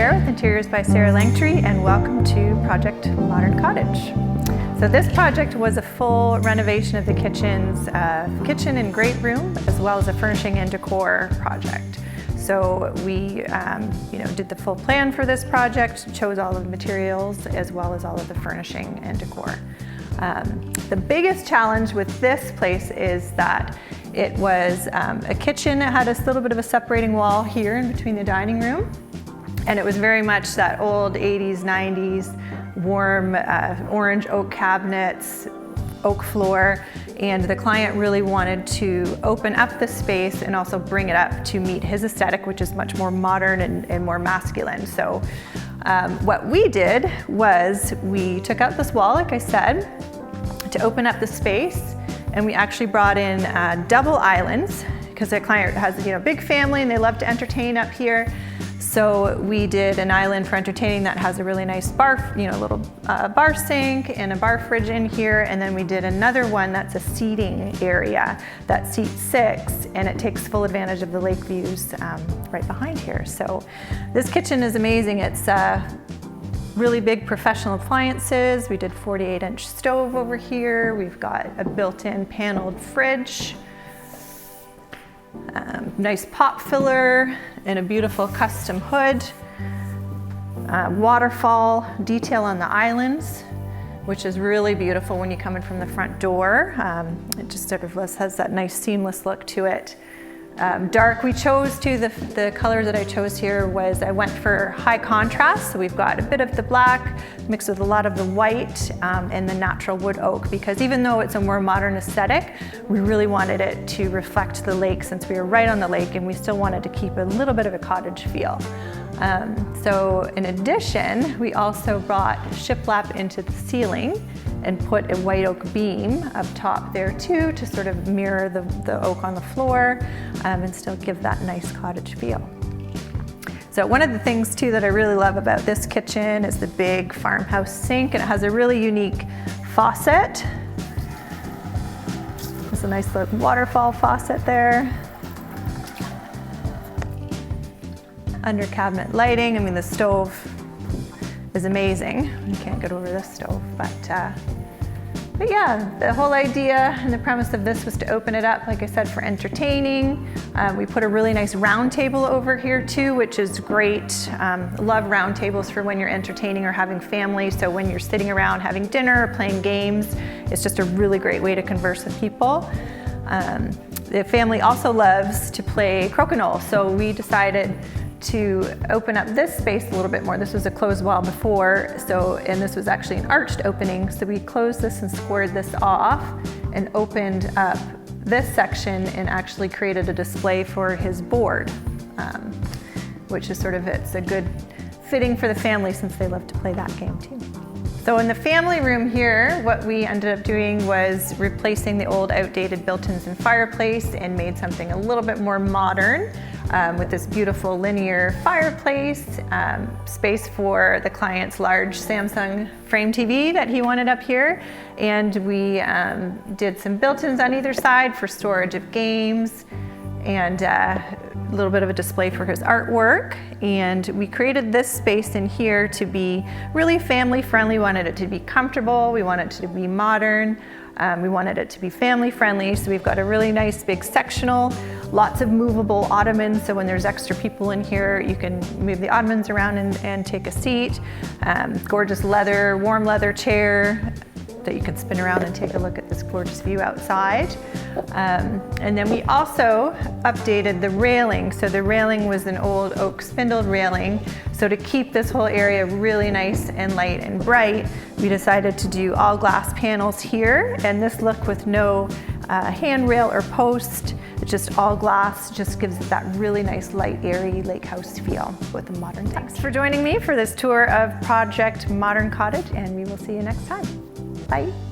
Sarah with Interiors by Sarah Langtry, and welcome to Project Modern Cottage. So this project was a full renovation of the kitchen and great room, as well as a furnishing and decor project. So we did the full plan for this project, chose all of the materials, as well as all of the furnishing and decor. The biggest challenge with this place is that it was a kitchen that had a little bit of a separating wall here in between the dining room. And it was very much that old 80s, 90s, warm orange oak cabinets, oak floor. And the client really wanted to open up the space and also bring it up to meet his aesthetic, which is much more modern and more masculine. So what we did was we took out this wall, like I said, to open up the space. And we actually brought in double islands because the client has a big family and they love to entertain up here. So we did an island for entertaining that has a really nice bar, little bar sink and a bar fridge in here. And then we did another one that's a seating area that seats 6, and it takes full advantage of the lake views right behind here. So this kitchen is amazing. It's really big professional appliances. We did 48-inch stove over here. We've got a built-in paneled fridge, nice pop filler, and a beautiful custom hood. Waterfall detail on the islands, which is really beautiful when you come in from the front door. It just sort of has that nice seamless look to it. Dark, we chose the colors that I chose here was I went for high contrast. So we've got a bit of the black mixed with a lot of the white and the natural wood oak, because even though it's a more modern aesthetic, we really wanted it to reflect the lake since we were right on the lake, and we still wanted to keep a little bit of a cottage feel. So in addition, we also brought shiplap into the ceiling and put a white oak beam up top there too to sort of mirror the oak on the floor and still give that nice cottage feel. So one of the things too that I really love about this kitchen is the big farmhouse sink, and it has a really unique faucet. There's a nice little waterfall faucet there. Under cabinet lighting, the stove is amazing. You can't get over this stove, but yeah, the whole idea and the premise of this was to open it up, like I said, for entertaining. We put a really nice round table over here too, which is great. Love round tables for when you're entertaining or having family. So when you're sitting around having dinner or playing games, it's just a really great way to converse with people. The family also loves to play crokinole, so we decided to open up this space a little bit more. This was a closed wall before, and this was actually an arched opening. So we closed this and squared this off and opened up this section and actually created a display for his board, which is it's a good fitting for the family since they love to play that game too. So in the family room here, what we ended up doing was replacing the old outdated built-ins and fireplace and made something a little bit more modern with this beautiful linear fireplace, space for the client's large Samsung frame TV that he wanted up here. And we did some built-ins on either side for storage of games and a little bit of a display for his artwork. And we created this space in here to be really family friendly. We wanted it to be comfortable. We wanted it to be modern. We wanted it to be family friendly. So we've got a really nice big sectional, lots of movable ottomans. So when there's extra people in here, you can move the ottomans around and take a seat. Gorgeous leather, warm leather chair that you can spin around and take a look at this gorgeous view outside. And then we also updated the railing. So the railing was an old oak spindled railing. So to keep this whole area really nice and light and bright, we decided to do all glass panels here. And this look with no handrail or post, it's just all glass, just gives it that really nice light, airy lake house feel with a modern touch. Thanks for joining me for this tour of Project Modern Cottage, and we will see you next time. Bye.